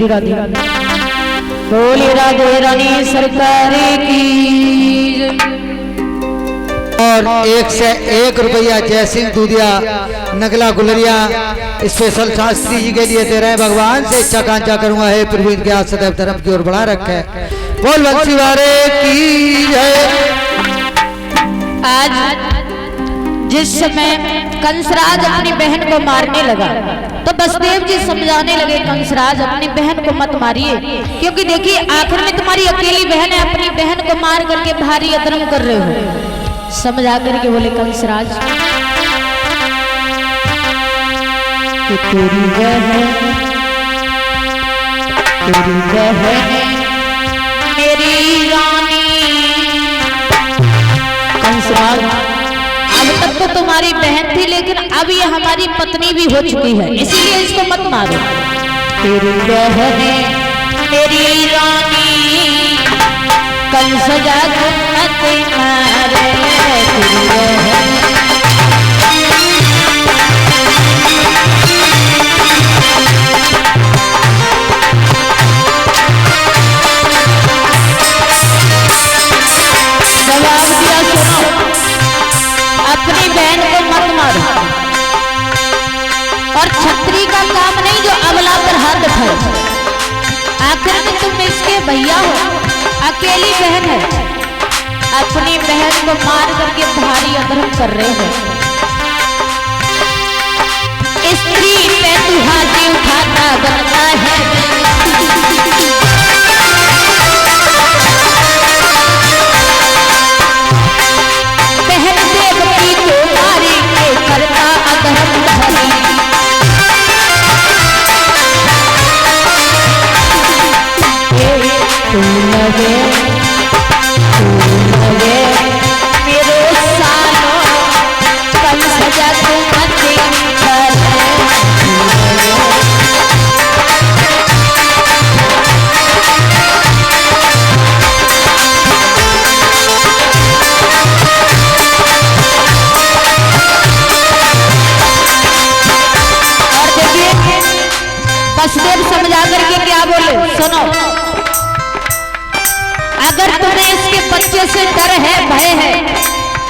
श्री राधे बोली राधे रानी सरकार की। और 1 से 1 रुपया जय सिंह दूधिया नगला गुलरिया स्पेशल शास्त्री जी के लिए दे रहे हैं। भगवान से इच्छा कांक्षा करूंगा है प्रवीण के हाथ सदैव धर्म की ओर बढ़ा रखे। बोल बंसी वारे की जय। आज जिस समय कंसराज अपनी बहन को मारने लगा तो बसदेव जी समझाने लगे, कंसराज अपनी बहन को मत मारिए, क्योंकि देखिए आखिर में तुम्हारी अकेली बहन है, अपनी बहन को मार करके भारी अधर्म कर रहे हो। समझा करके बोले कंसराज कि तेरी बहन मेरी रानी। कंसराज अब तक तो तुम्हारी बहन थी, लेकिन अब ये हमारी पत्नी भी हो चुकी है, इसीलिए इसको मत मारो। तेरी बहन मेरी रानी कंस जादू मत मारे। तेरी बहन जवाब दिया, सुनो अपनी बहन को मत मारो। और छत्री का काम नहीं जो अबला पर हाथ उठाए। आखिर में तुम इसके भैया हो, अकेली बहन है, अपनी बहन को मार करके भारी अधर्म कर रहे हो। स्त्री पे तू हाथ उठाना बनता है। बहन देवकी को मारी के करता अधर्म धरी। तू लगे मेरे सालों कंस जादू मत कर। बसदेव समझा करके क्या बोले, सुनो अगर तुम्हें इसके बच्चे से डर है, भय है,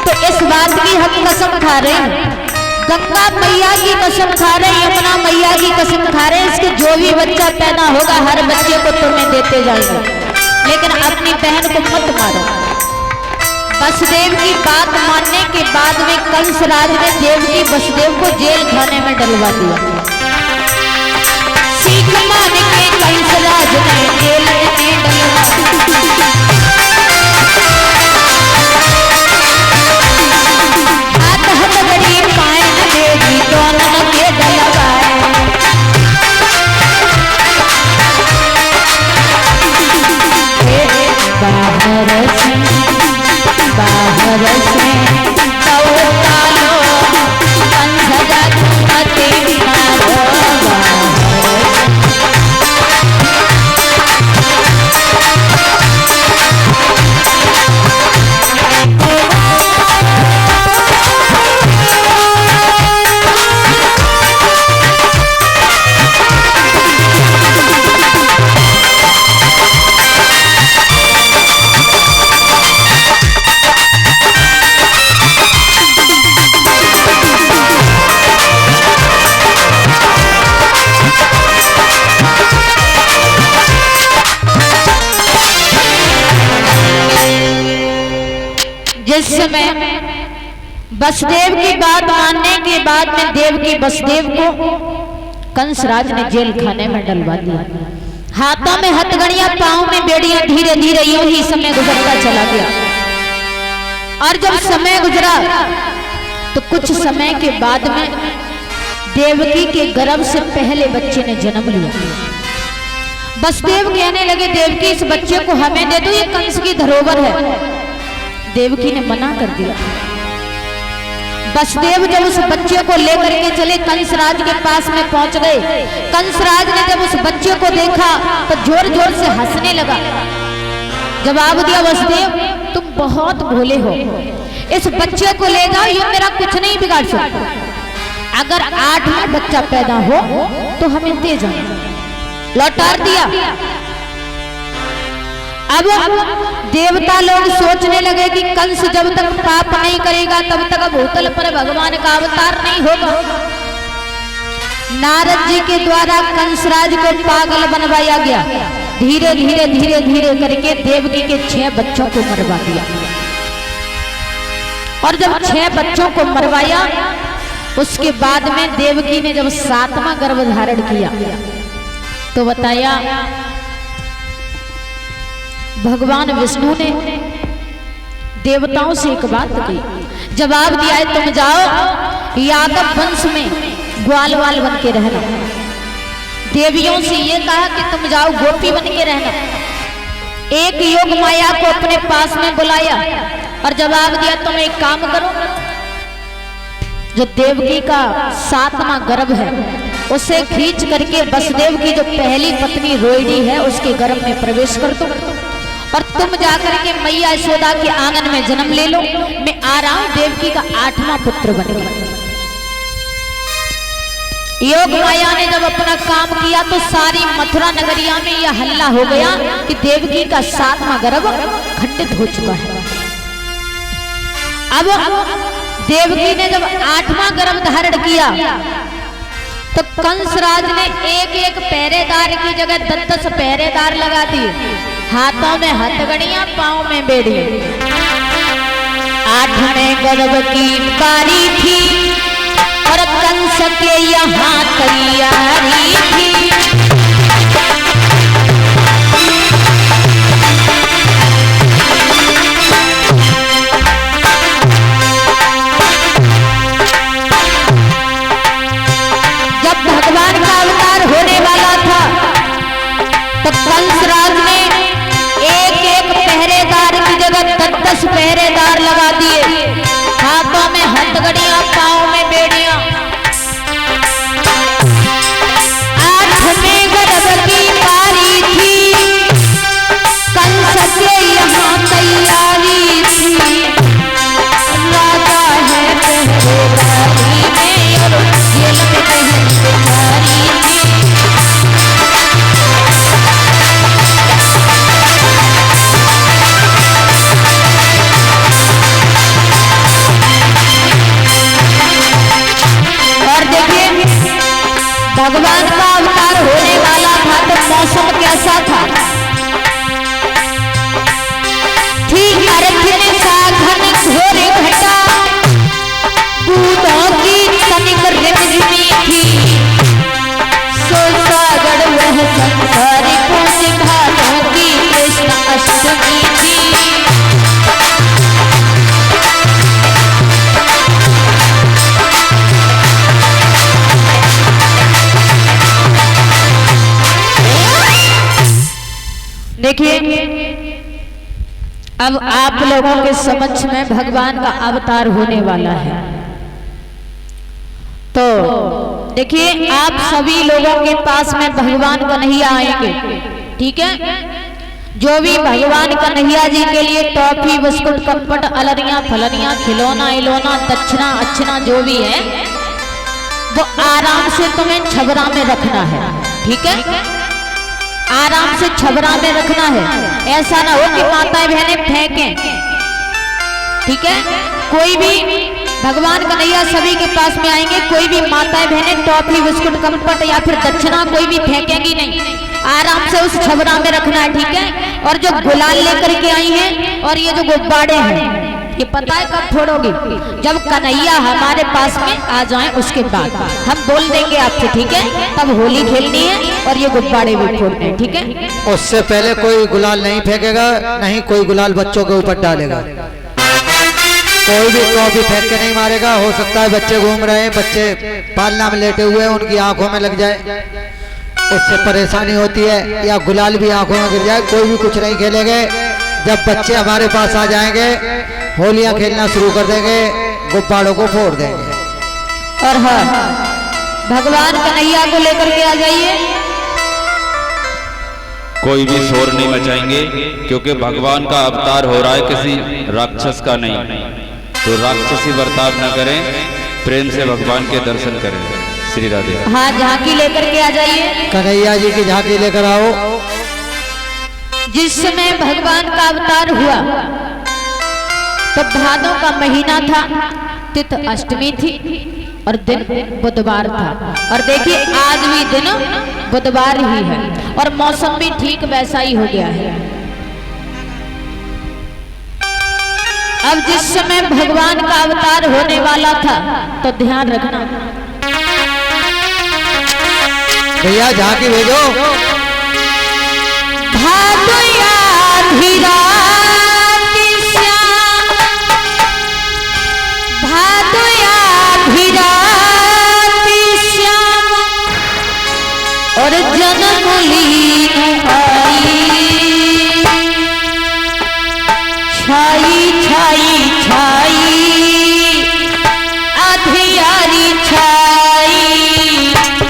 तो इस बात की हम कसम खा रहे हैं, गंगा मैया की कसम खा रहे हैं, यमुना मैया की कसम खा रहे हैं, इसके जो भी बच्चा पैदा होगा हर बच्चे को तुम्हें देते जाएंगे, लेकिन अपनी बहन को मत मारो। बसदेव की बात मानने के बाद में कंसराज ने देवकी बसदेव को जेल खाने में डलवा दिया। सीख मान के कंसराज ने जेल में डलवा दिया। हाथ हथकड़ी पाए न देवी दोनों के डलवाए। बाहर से तो कालो कंस जादू मत मारो। जिस समय बसदेव की बात मानने के बाद में देवकी बसदेव को कंसराज ने जेल खाने में डलवा दिया। हाथों में हथकड़ियां, पांव में बेड़ियां, धीरे धीरे यूं ही समय गुजरता चला गया। और जब समय गुजरा तो कुछ समय के बाद में देवकी के गर्भ से पहले बच्चे ने जन्म लिया। बसदेव कहने लगे देवकी इस बच्चे को हमें दे दो, ये कंस की धरोहर है। देवकी ने मना कर दिया। बसदेव जब उस बच्चे को लेकर के चले कंसराज के पास में पहुंच गए। कंसराज ने जब उस बच्चे को देखा तो जोर जोर से हंसने लगा। जवाब दिया बसदेव तुम बहुत भोले हो, इस बच्चे को ले जाओ, ये मेरा कुछ नहीं बिगाड़ सकता। अगर 8वां बच्चा पैदा हो तो हमें दे जाओ। लौटार दिया। अब देवता लोग सोचने लगे कि कंस जब तक पाप नहीं करेगा तब तक भूतल पर भगवान का अवतार नहीं होगा। नारद जी के द्वारा कंसराज को पागल बनवाया गया। धीरे धीरे धीरे धीरे करके देवकी के 6 बच्चों को मरवा दिया। और जब 6 बच्चों को मरवाया उसके बाद में देवकी ने जब 7वां गर्भ धारण किया तो बताया भगवान विष्णु ने देवताओं से एक बात की, जवाब दिया है तुम जाओ यादव वंश में ग्वाल वाल बन के रहना। देवियों से ये कहा कि तुम जाओ गोपी बन के रहना। एक योग माया को अपने पास में बुलाया और जवाब दिया तुम एक काम करो, जो देवकी का 7वां गर्भ है उसे खींच करके वसुदेव की जो पहली पत्नी रोहिणी है उसके गर्भ में प्रवेश कर दो और तुम जाकर के मैया यशोदा के आंगन में जन्म ले लो। मैं आ रहा हूं देवकी का 8वां पुत्र बन गया। योग माया ने जब अपना काम किया तो सारी मथुरा नगरिया में यह हल्ला हो गया कि देवकी का 7वां गर्भ खंडित हो चुका है। अब देवकी ने जब 8वां गर्भ धारण किया तो कंसराज ने एक पहरेदार की जगह 10 पहरेदार लगा दिए। हाथों में हथकड़ियां, पांव में बेड़ियां। 8वें गर्भ की बारी थी और कंस के यहाँ तैयारी थी। जब भगवान का अवतार होने वाला था तो कंसराज ने एक पहरेदार की जगह 10 पहरेदार लगा दिए। हाथों में हथकड़ियां, पांव में बेड़ियां। 8वें गर्भ की बारी थी, कंस के यहाँ तैयारी थी। राजा है पहरेदारी में और जेल में बहन बेचारी थी। भगवान का अवतार होने वाला था तो मौसम कैसा था? ठीक अर्घ्य साघन घोर घटा, बूंदों की तनिक रिमझिमी थी। सो सागर वह संसारी पूर्ण घाटों की कृष्ण अष्टमी थी। देखिए अब आप लोगों के समक्ष में भगवान का अवतार होने वाला है। तो देखिए आप सभी लोगों के पास में भगवान कन्हैया आएंगे, ठीक है। जो भी भगवान कन्हैया जी के लिए टॉफी, बिस्कुट, कपट, अलरियां, फलरियां, खिलौना, इलौना, दक्षिणा, अच्छना जो भी है वो आराम से तुम्हें छबरा में रखना है, ठीक है। आराम से छबरा में रखना है। ऐसा ना हो कि माताएं बहनें फेंकें, ठीक है। कोई भी भगवान कन्हैया सभी के पास में आएंगे, कोई भी माताएं बहनें टॉफी, बिस्कुट, कपट या फिर दक्षिणा कोई भी फेंकेंगी नहीं। आराम से उस छबरा में रखना है, ठीक है। और जो गुलाल लेकर के आई हैं और ये जो गुब्बारे हैं ये पता है कब फोड़ोगी? जब कन्हैया हमारे पास में आ जाएं उसके बाद हम बोल देंगे आपसे, ठीक है। तब होली खेलनी है और ये गुब्बारे भी फोड़ने हैं, ठीक है। उससे पहले कोई गुलाल नहीं फेंकेगा, नहीं कोई गुलाल बच्चों के ऊपर डालेगा। कोई भी टॉफी फेंक के नहीं मारेगा। हो सकता है बच्चे घूम रहे हैं, बच्चे पालना में लेटे हुए हैं, उनकी आंखों में लग जाए, उससे परेशानी होती है, या गुलाल भी आंखों में गिर जाए। कोई भी कुछ नहीं खेलेंगे। जब बच्चे हमारे पास आ जाएंगे होलियां खेलना शुरू कर देंगे, गुब्बारों को फोड़ देंगे। और हाँ, भगवान कन्हैया को लेकर के आ जाइए। कोई भी शोर नहीं मचाएंगे क्योंकि भगवान का अवतार हो रहा है, किसी राक्षस का नहीं। तो राक्षसी बर्ताव न करें, प्रेम से भगवान के दर्शन करें। श्री राधे। हाँ झांकी लेकर के आ जाइए। कन्हैया जी की झांकी लेकर आओ। जिस समय भगवान का अवतार हुआ तो भादों का महीना था, तिथ अष्टमी थी और दिन बुधवार था। और देखिए आज भी दिन बुधवार ही है और मौसम भी ठीक वैसा ही हो गया है। अब जिस समय भगवान का अवतार होने वाला था तो ध्यान रखना भैया, झांकी भेजो। भादुया धीराती श्याम, भादुया धीराती श्याम और जन्म लीन आई, छाई छाई छाई अधियारी छाई,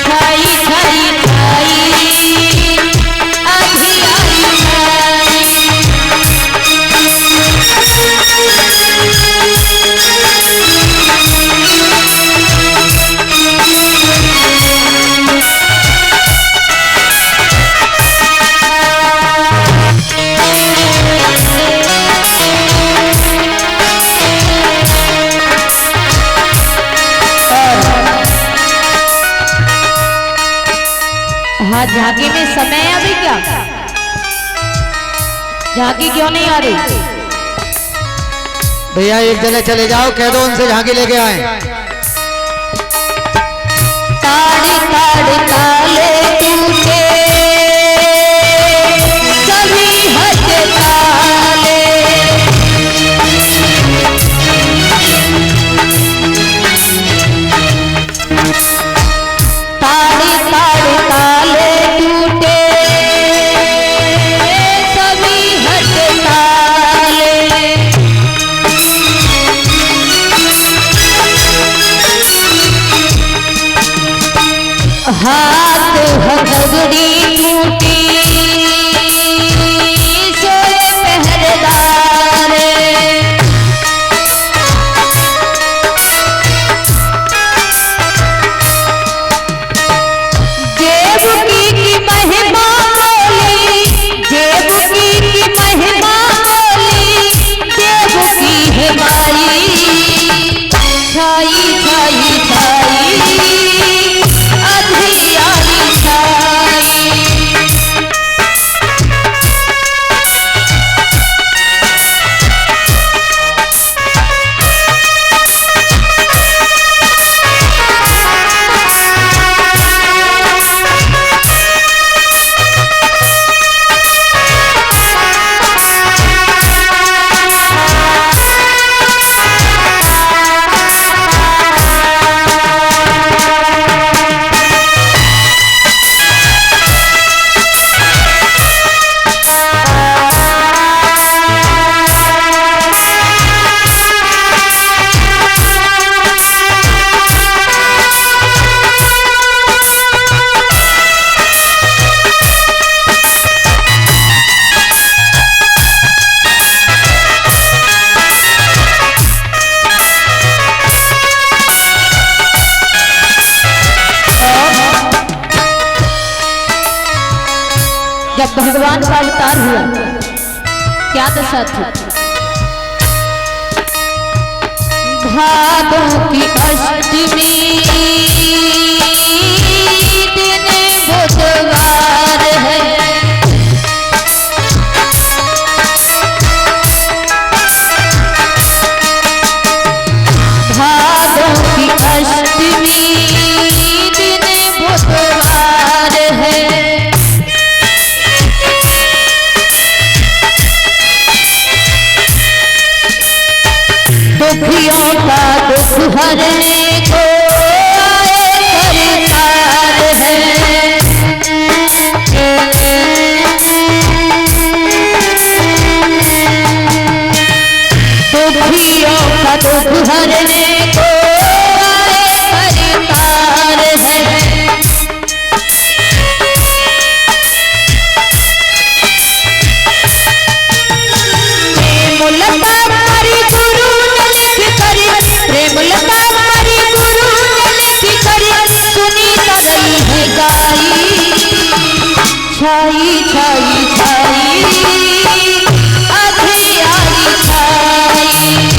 छाई छाई छाई अधियारी हाँ झांकी में समय है अभी क्या? झांकी क्यों नहीं आ रही? भैया एक जगह चले जाओ, कह दो उनसे झांकी लेके आए। ताड़ी ताड़ी ताले टूटे सभी हट ताले, ताड़ी ताड़ी ताले टूटे सभी हट ताले, हाथ हथकड़ी टूटी सोए पहरेदार, देवकी की महिमा बोली, देवकी की महिमा बोली, देवकी है माई, छाई छाई छाई अधियारी छाई। जब भगवान का अवतार हुआ क्या दशा थी? भादों की अष्टमी दिन बुधवार है, भादों की अष्टमी दिन बुधवार है, दुखियों का दुख हरने को आए सरकार है, छाई छाई अंधियारी छाई